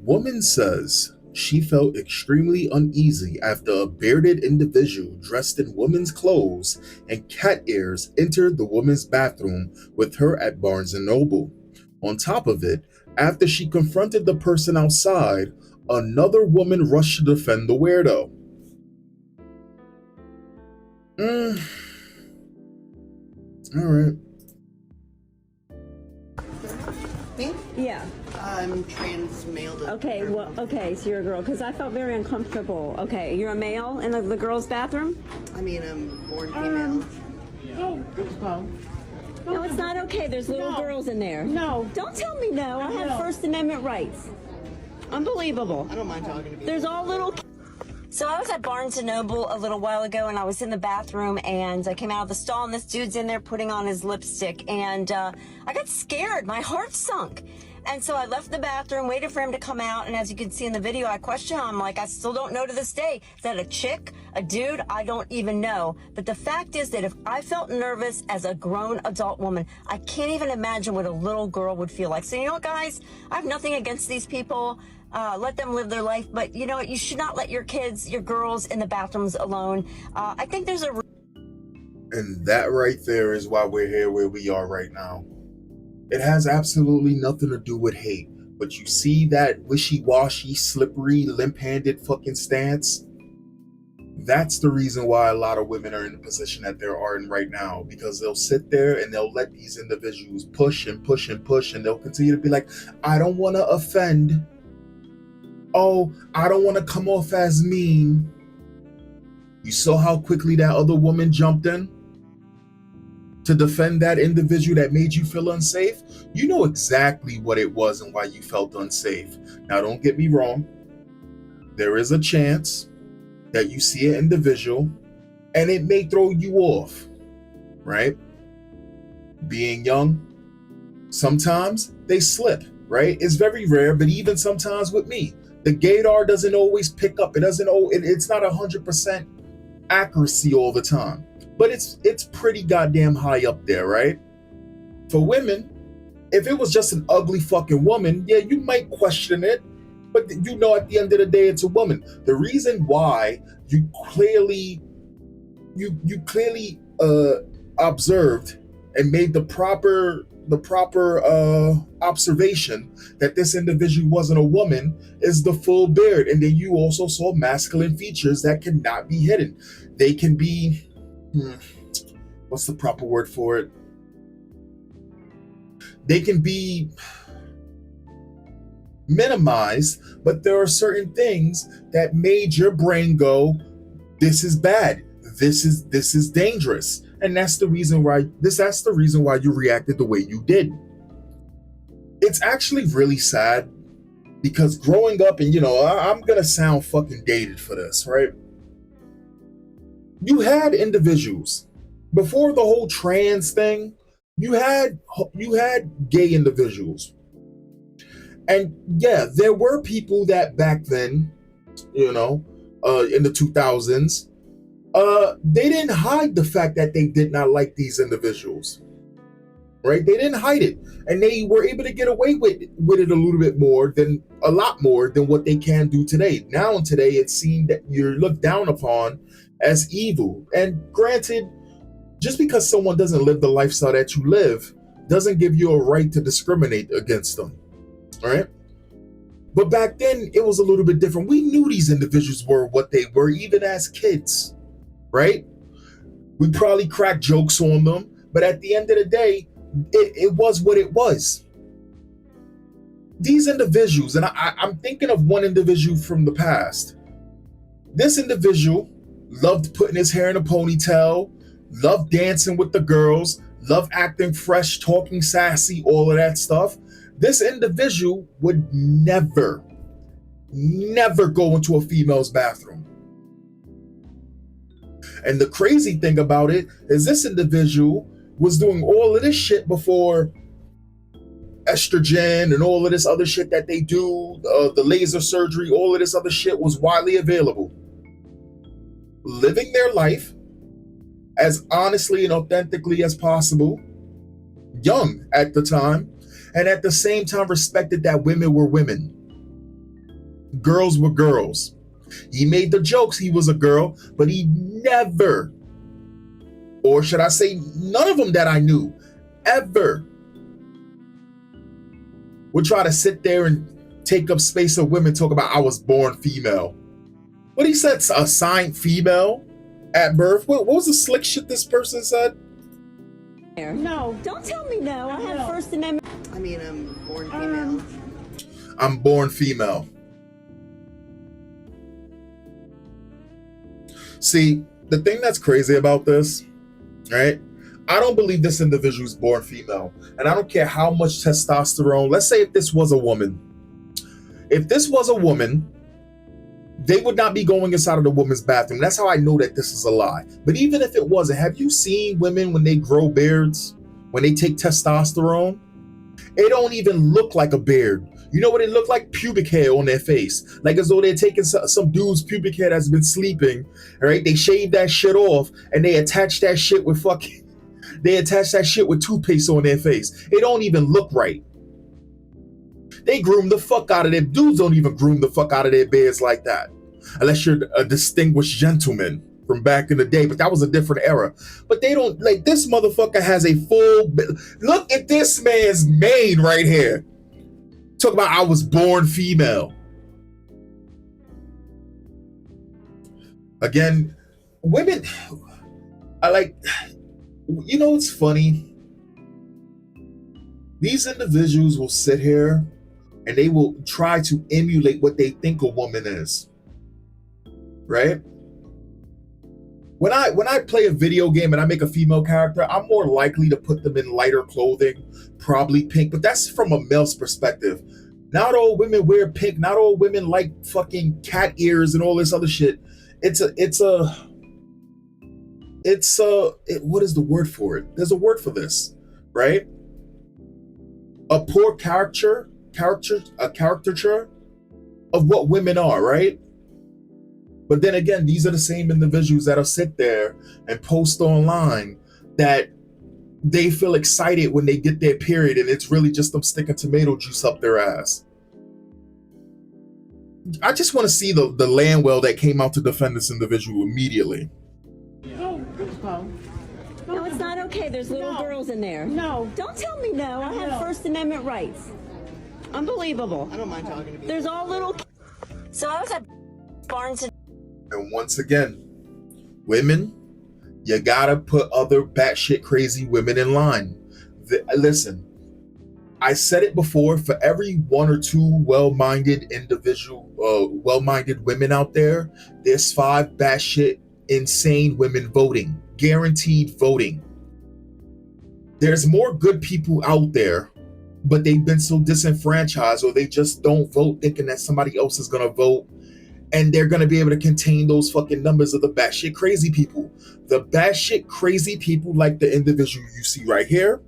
Woman says she felt extremely uneasy after a bearded individual dressed in women's clothes and cat ears entered the women's bathroom with her at Barnes& and Noble. On top of it, after she confronted the person outside, another woman rushed to defend the weirdo. All right. Me? Yeah. I'm trans male. Okay, well, okay, so you're a girl, because I felt very uncomfortable. Okay, you're a male in the girls' bathroom? I mean, I'm born female. No, it's not okay. There's little girls in there. No. Don't tell me no. I have First Amendment rights. Unbelievable. I don't mind talking to people. There's all little... So I was at Barnes & Noble a little while ago, and I was in the bathroom, and I came out of the stall, and this dude's in there putting on his lipstick, and I got scared. My heart sunk. And so I left the bathroom, waited for him to come out, and as you can see in the video, I questioned him. I'm like, I still don't know to this day. Is that a chick, a dude? I don't even know. But the fact is that if I felt nervous as a grown adult woman, I can't even imagine what a little girl would feel like. So you know what, guys? I have nothing against these people. Let them live their life. But you know what? You should not let your kids, your girls, in the bathrooms alone. I think there's a... And that right there is why we're here where we are right now. It has absolutely nothing to do with hate, but you see that wishy-washy, slippery, limp-handed fucking stance? That's the reason why a lot of women are in the position that they are in right now, because they'll sit there and they'll let these individuals push and push and push, and they'll continue to be like, I don't want to offend. Oh, I don't want to come off as mean. You saw how quickly that other woman jumped in to defend that individual that made you feel unsafe? You know exactly what it was and why you felt unsafe. Now, don't get me wrong. There is a chance that you see an individual and it may throw you off, right? Being young, sometimes they slip, right? It's very rare, but even sometimes with me, the gaydar doesn't always pick up. It's not 100% accuracy all the time. But it's pretty goddamn high up there, right? For women, if it was just an ugly fucking woman, yeah, you might question it, but you know at the end of the day, it's a woman. The reason why you clearly observed and made the proper observation that this individual wasn't a woman is the full beard, and then you also saw masculine features that cannot be hidden. They can be... what's the proper word for it? They can be minimized, but there are certain things that made your brain go, this is bad, this is dangerous, and that's the reason why you reacted the way you did. It's actually really sad, because growing up, and I'm gonna sound fucking dated for this, right? You had individuals before the whole trans thing. You had gay individuals, and yeah, there were people that back then, in the 2000s, they didn't hide the fact that they did not like these individuals, right? They didn't hide it, and they were able to get away with it a lot more than what they can do today. Now, today, it's seen that you're looked down upon as evil. And granted, just because someone doesn't live the lifestyle that you live doesn't give you a right to discriminate against them, all right? But back then, it was a little bit different. We knew these individuals were what they were, even as kids, right? We probably cracked jokes on them, but at the end of the day, it was what it was. These individuals, and I'm thinking of one individual from the past. This individual loved putting his hair in a ponytail, loved dancing with the girls, loved acting fresh, talking sassy, all of that stuff. This individual would never go into a female's bathroom. And the crazy thing about it is this individual was doing all of this shit before estrogen and all of this other shit that they do, the laser surgery, all of this other shit was widely available. Living their life as honestly and authentically as possible, young at the time, and at the same time respected that women were women. girls were girls. He made the jokes he was a girl, but he never, or should I say none of them that I knew, ever would try to sit there and take up space of women, talk about I was born female. What he said, assigned female at birth? What was the slick shit this person said? No, don't tell me no. I have First Amendment. I mean, I'm born female. I'm born female. See, the thing that's crazy about this, right? I don't believe this individual is born female. And I don't care how much testosterone. Let's say if this was a woman. If this was a woman, they would not be going inside of the woman's bathroom. That's how I know that this is a lie. But even if it wasn't, have you seen women when they grow beards, when they take testosterone? It don't even look like a beard. You know what it look like? Pubic hair on their face. Like as though they're taking some dude's pubic hair that's been sleeping, all right? They shave that shit off and they attach that shit with toothpaste on their face. It don't even look right. They groom the fuck out of their dudes. Don't even groom the fuck out of their beards like that, unless you're a distinguished gentleman from back in the day. But that was a different era. But they don't, like, this motherfucker has a full. Look at this man's mane right here. Talk about I was born female. Again, women. I like. You know what's funny? These individuals will sit here and they will try to emulate what they think a woman is. Right? When I play a video game and I make a female character, I'm more likely to put them in lighter clothing, probably pink, but that's from a male's perspective. Not all women wear pink, not all women like fucking cat ears and all this other shit. What is the word for it? There's a word for this, right? A poor caricature of what women are, right? But then again, these are the same individuals that'll sit there and post online that they feel excited when they get their period and it's really just them sticking tomato juice up their ass. I just want to see the land well that came out to defend this individual immediately. No, it's not okay. There's little girls in there. No. Don't tell me no. I have First Amendment rights. Unbelievable. I don't mind talking to people. There's all little. So I was at Barnes and. And once again, women, you gotta put other batshit crazy women in line. Listen, I said it before, for every one or two well-minded women out there, there's 5 batshit insane women voting, guaranteed voting. There's more good people out there, but they've been so disenfranchised, or they just don't vote thinking that somebody else is gonna vote. And they're going to be able to contain those fucking numbers of the batshit crazy people. The batshit crazy people, like the individual you see right here,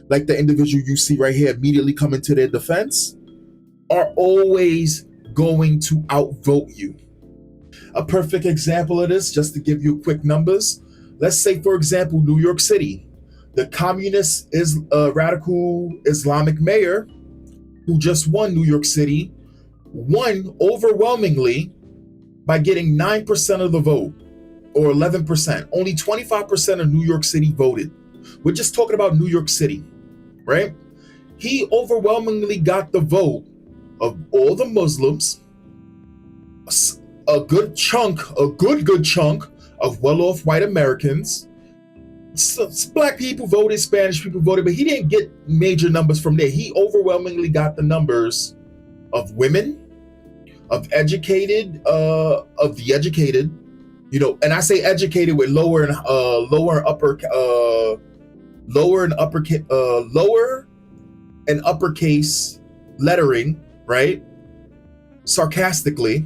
immediately coming to their defense, are always going to outvote you. A perfect example of this, just to give you quick numbers. Let's say, for example, New York City. The communist radical Islamic mayor who just won New York City won overwhelmingly by getting 9% of the vote, or 11%. Only 25% of New York City voted. We're just talking about New York City, right? He overwhelmingly got the vote of all the Muslims, a good chunk of well-off white Americans. Black people voted, Spanish people voted, but he didn't get major numbers from there. He overwhelmingly got the numbers of women, of the educated, you know, and I say educated with lower and uppercase lettering, right? Sarcastically,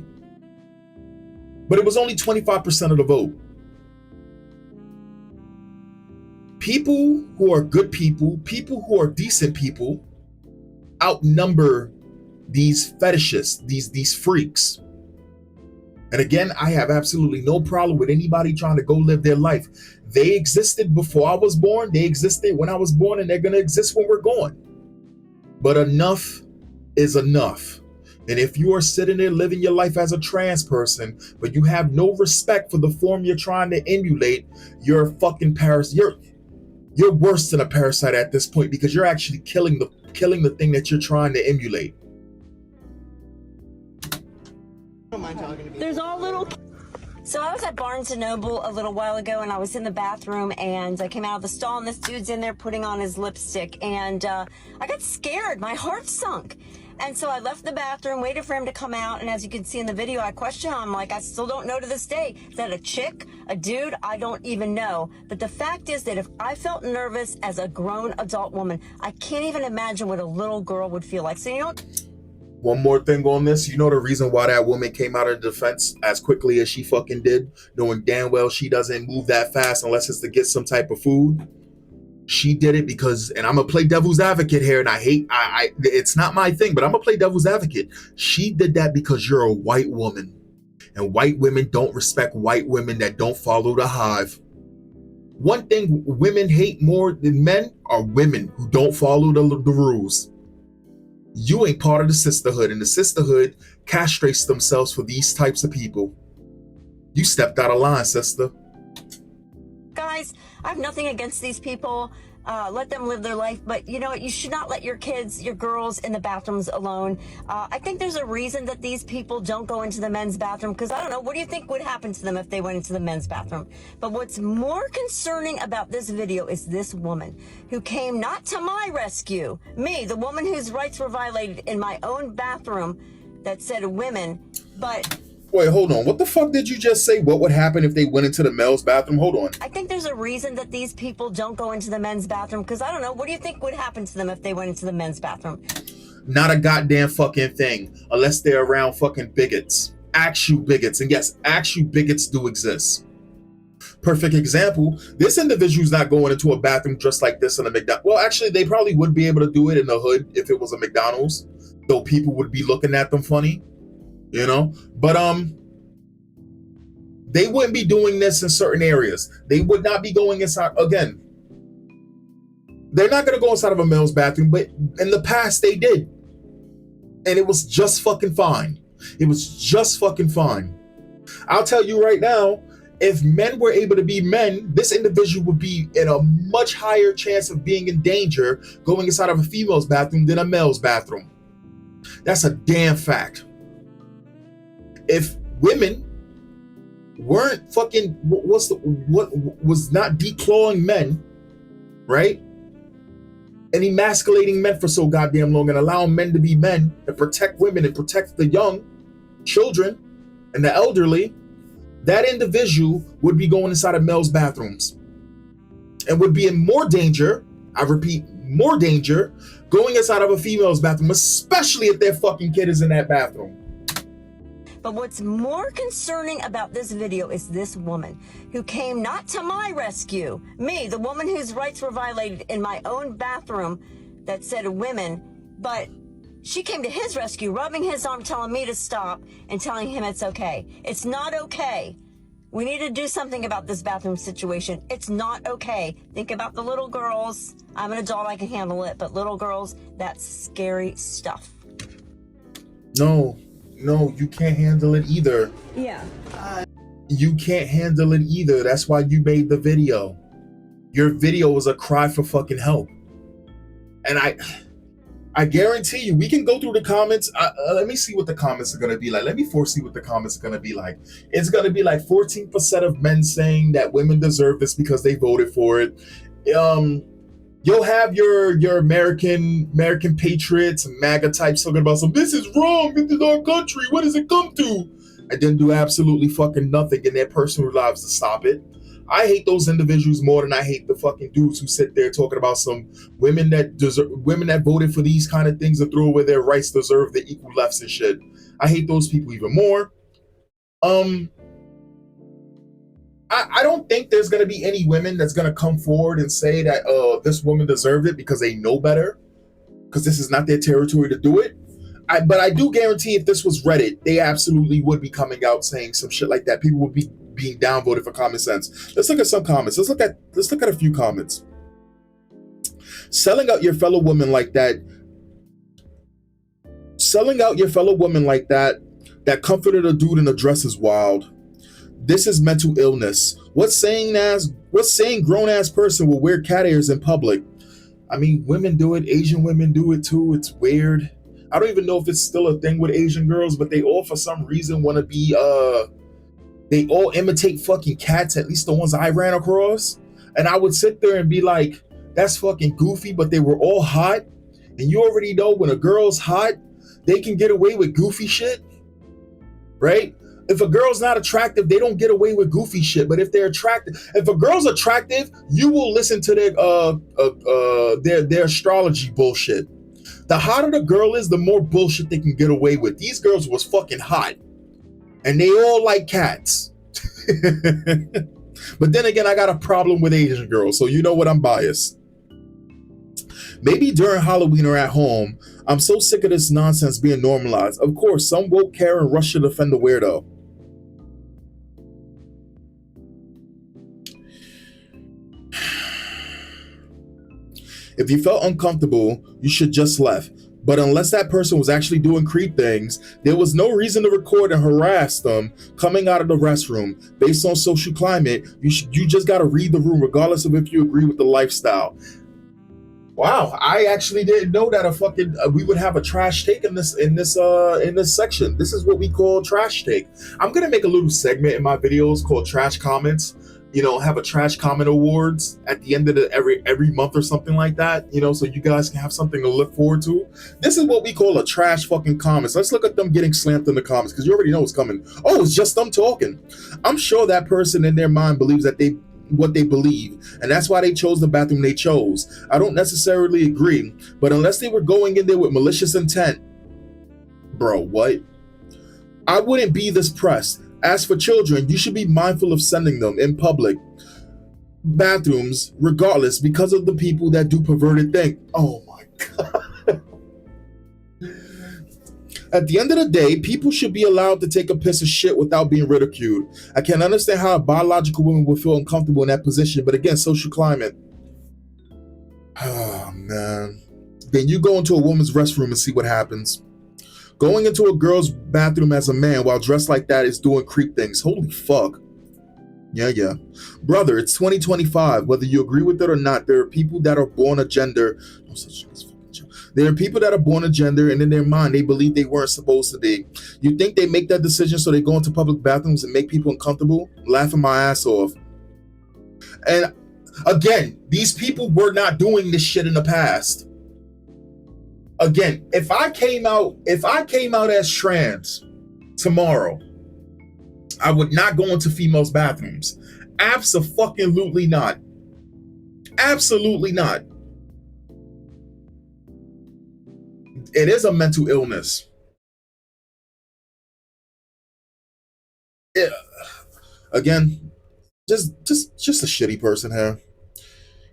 but it was only 25% of the vote. People who are good people who are decent people, outnumber these fetishists, these freaks. And again, I have absolutely no problem with anybody trying to go live their life. They existed before I was born, they existed when I was born, and they're going to exist when we're gone. But enough is enough. And if you are sitting there living your life as a trans person, but you have no respect for the form you're trying to emulate, you're a fucking parasite. You're worse than a parasite at this point, because you're actually killing the thing that you're trying to emulate. I don't mind talking to people. There's all little. So I was at Barnes & Noble a little while ago, and I was in the bathroom, and I came out of the stall, and this dude's in there putting on his lipstick, and I got scared. My heart sunk. And so I left the bathroom, waited for him to come out, and as you can see in the video, I questioned him. I'm like, I still don't know to this day. Is that a chick, a dude? I don't even know. But the fact is that if I felt nervous as a grown adult woman, I can't even imagine what a little girl would feel like. So, you know, one more thing on this. You know the reason why that woman came out of defense as quickly as she fucking did, knowing damn well she doesn't move that fast unless it's to get some type of food? She did it because, and I'm gonna play devil's advocate here, and it's not my thing, but I'm gonna play devil's advocate. She did that because you're a white woman, and white women don't respect white women that don't follow the hive. One thing women hate more than men are women who don't follow the rules. You ain't part of the sisterhood, and the sisterhood castrates themselves for these types of people. You stepped out of line, sister. guys, I have nothing against these people. Let them live their life, but you know what? You should not let your kids, your girls in the bathrooms alone. I think there's a reason that these people don't go into the men's bathroom, because I don't know, what do you think would happen to them if they went into the men's bathroom? But what's more concerning about this video is this woman who came not to my rescue, me, the woman whose rights were violated in my own bathroom, that said women, but... Wait, hold on. What the fuck did you just say? What would happen if they went into the male's bathroom? Hold on. I think there's a reason that these people don't go into the men's bathroom, because I don't know, what do you think would happen to them if they went into the men's bathroom? Not a goddamn fucking thing, unless they're around fucking bigots. Actual bigots. And yes, actual bigots do exist. Perfect example, this individual's not going into a bathroom just like this in a McDonald's. Well, actually, they probably would be able to do it in the hood if it was a McDonald's, though people would be looking at them funny. You know, but they wouldn't be doing this in certain areas. They would not be going inside. Again, they're not going to go inside of a male's bathroom, but in the past they did, and it was just fucking fine. It was just fucking fine. I'll tell you right now, if men were able to be men, this individual would be in a much higher chance of being in danger going inside of a female's bathroom than a male's bathroom. That's a damn fact. If women weren't fucking what was not declawing men, right, and emasculating men for so goddamn long, and allowing men to be men and protect women and protect the young children and the elderly, that individual would be going inside of males' bathrooms and would be in more danger, I repeat, more danger, going inside of a female's bathroom, especially if their fucking kid is in that bathroom. But what's more concerning about this video is this woman who came not to my rescue, me, the woman whose rights were violated in my own bathroom, that said women, but she came to his rescue, rubbing his arm, telling me to stop and telling him it's okay. It's not okay. We need to do something about this bathroom situation. It's not okay. Think about the little girls. I'm an adult, I can handle it, but little girls, that's scary stuff. No, you can't handle it either. Yeah. You can't handle it either. That's why you made the video. Your video was a cry for fucking help. And I guarantee you, we can go through the comments. Let me see what the comments are going to be like. Let me foresee what the comments are going to be like. It's going to be like 14% of men saying that women deserve this because they voted for it. You'll have your American patriots and MAGA types talking about this is wrong, this is our country, what does it come to? And then do absolutely fucking nothing in their personal lives to stop it. I hate those individuals more than I hate the fucking dudes who sit there talking about some women that voted for these kind of things to throw away their rights deserve the equal lefts and shit. I hate those people even more. I don't think there's going to be any women that's going to come forward and say that this woman deserved it because they know better, because this is not their territory to do it. But I do guarantee if this was Reddit, they absolutely would be coming out saying some shit like that. People would be being downvoted for common sense. Let's look at some comments. Let's look at a few comments. Selling out your fellow woman like that Selling out your fellow woman like that comforted a dude in a dress is wild. This is mental illness. What's saying grown ass person will wear cat ears in public? I mean, women do it. Asian women do it too. It's weird. I don't even know if it's still a thing with Asian girls, but they all for some reason want to be. They all imitate fucking cats. At least the ones I ran across, and I would sit there and be like, "That's fucking goofy," but they were all hot, and you already know when a girl's hot, they can get away with goofy shit, right? If a girl's not attractive, they don't get away with goofy shit. But if they're attractive, if a girl's attractive, you will listen to their astrology bullshit. The hotter the girl is, the more bullshit they can get away with. These girls was fucking hot, and they all like cats. But then again, I got a problem with Asian girls, so you know what, I'm biased. Maybe during Halloween or at home, I'm so sick of this nonsense being normalized. Of course, some woke Karen rush to defend the weirdo. If you felt uncomfortable, you should just left. But unless that person was actually doing creep things, there was no reason to record and harass them coming out of the restroom. Based on social climate, you just got to read the room regardless of if you agree with the lifestyle. Wow, I actually didn't know that we would have a trash take in this section. This is what we call trash take. I'm gonna make a little segment in my videos called trash comments. Have a trash comment awards at the end of every month or something like that. So you guys can have something to look forward to. This is what we call a trash fucking comments. Let's look at them getting slammed in the comments because you already know what's coming. Oh, it's just them talking. I'm sure that person in their mind believes that what they believe, and that's why they chose the bathroom they chose. I don't necessarily agree, but unless they were going in there with malicious intent, bro, what? I wouldn't be this pressed. As for children, you should be mindful of sending them in public bathrooms regardless because of the people that do perverted things. Oh my god. At the end of the day, people should be allowed to take a piss of shit without being ridiculed. I can understand how a biological woman would feel uncomfortable in that position, but again, social climate. Oh, man. Then you go into a woman's restroom and see what happens. Going into a girl's bathroom as a man while dressed like that is doing creep things. Holy fuck. Yeah. Brother, it's 2025. Whether you agree with it or not, there are people that are born a gender. No such thing as fucking. There are people that are born a gender, and in their mind, they believe they weren't supposed to be. You think they make that decision so they go into public bathrooms and make people uncomfortable? Laughing my ass off. And again, these people were not doing this shit in the past. Again, if I came out as trans tomorrow, I would not go into females' bathrooms. Abso-fucking-lutely not. Absolutely not. It is a mental illness. Yeah. Again, just a shitty person here.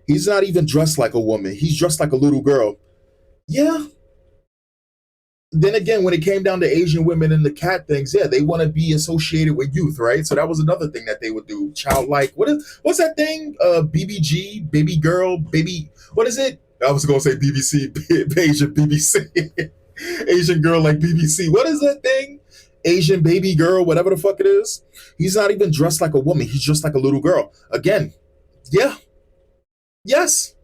He's not even dressed like a woman. He's dressed like a little girl. Yeah. Then again, when it came down to Asian women and the cat things, yeah, they want to be associated with youth, right? So that was another thing that they would do. Childlike. What's that thing? BBG, baby girl, baby. What is it? I was gonna say BBC, Asian BBC, Asian girl like BBC. What is that thing? Asian baby girl, whatever the fuck it is. He's not even dressed like a woman. He's dressed like a little girl. Again, yeah, yes.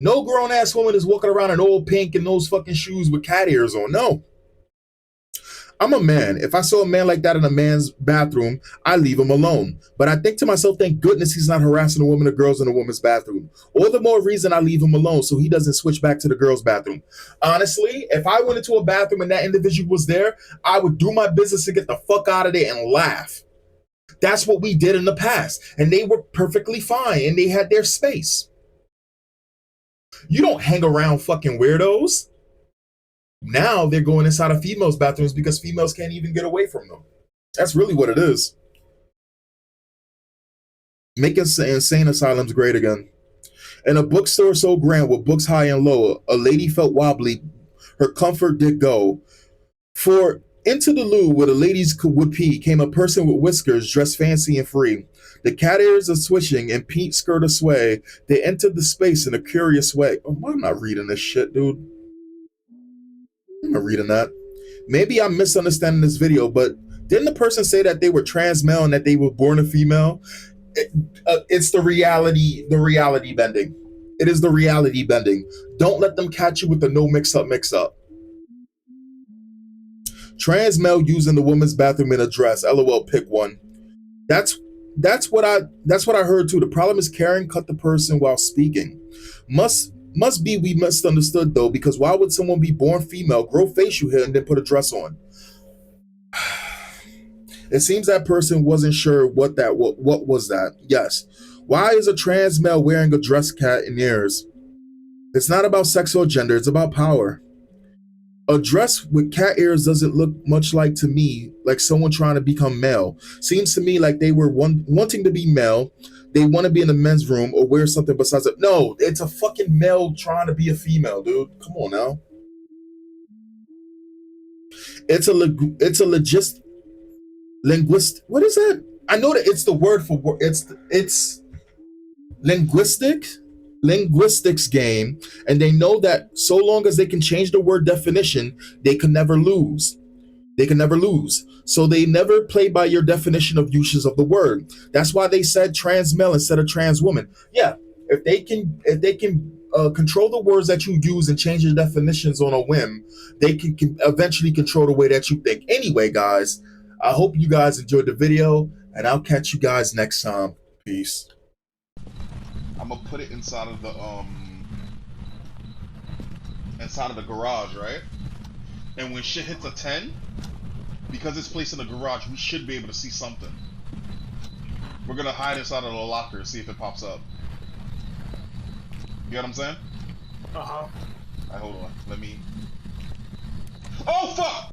No grown ass woman is walking around in all pink and those fucking shoes with cat ears on. No. I'm a man. If I saw a man like that in a man's bathroom, I leave him alone. But I think to myself, thank goodness he's not harassing a woman or girls in a woman's bathroom. All the more reason I leave him alone so he doesn't switch back to the girl's bathroom. Honestly, if I went into a bathroom and that individual was there, I would do my business to get the fuck out of there and laugh. That's what we did in the past. And they were perfectly fine and they had their space. You don't hang around fucking weirdos. Now they're going inside of females' bathrooms because females can't even get away from them. That's really what it is. Making insane asylums great again. In a bookstore so grand with books high and low, a lady felt wobbly. Her comfort did go. For into the loo where the ladies would pee came a person with whiskers dressed fancy and free. The cat ears are swishing and pink skirt sway. They entered the space in a curious way. Oh, I'm not reading this shit, dude. I'm Am I reading that? Maybe I'm misunderstanding this video, but didn't the person say that they were trans male and that they were born a female? It's the reality bending. It is the reality bending. Don't let them catch you with the no mix up. Trans male using the woman's bathroom in a dress. LOL, pick one. That's what I heard too. The problem is Karen cut the person while speaking. Must be we misunderstood though, because why would someone be born female, grow facial hair, and then put a dress on? It seems that person wasn't sure what was that. Yes. Why is a trans male wearing a dress, cat and ears? It's not about sex or gender, it's about power. A dress with cat ears doesn't look much like to me like someone trying to become male. Seems to me like they were wanting to be male. They want to be in the men's room or wear something besides it. No, it's a fucking male trying to be a female, dude. Come on now. It's a linguist. What is that? I know that it's the word for it's linguistics game, and they know that so long as they can change the word definition, they can never lose. So they never play by your definition of uses of the word. That's why they said trans male instead of trans woman. Yeah, if they can control the words that you use and change your definitions on a whim, they can eventually control the way that you think. Anyway, guys, I hope you guys enjoyed the video, and I'll catch you guys next time. Peace. I'm gonna put it inside of the garage, right? And when shit hits a 10, because it's placed in the garage, we should be able to see something. We're gonna hide inside of the locker and see if it pops up. You get what I'm saying? Uh-huh. Alright, hold on. Let me... Oh, fuck!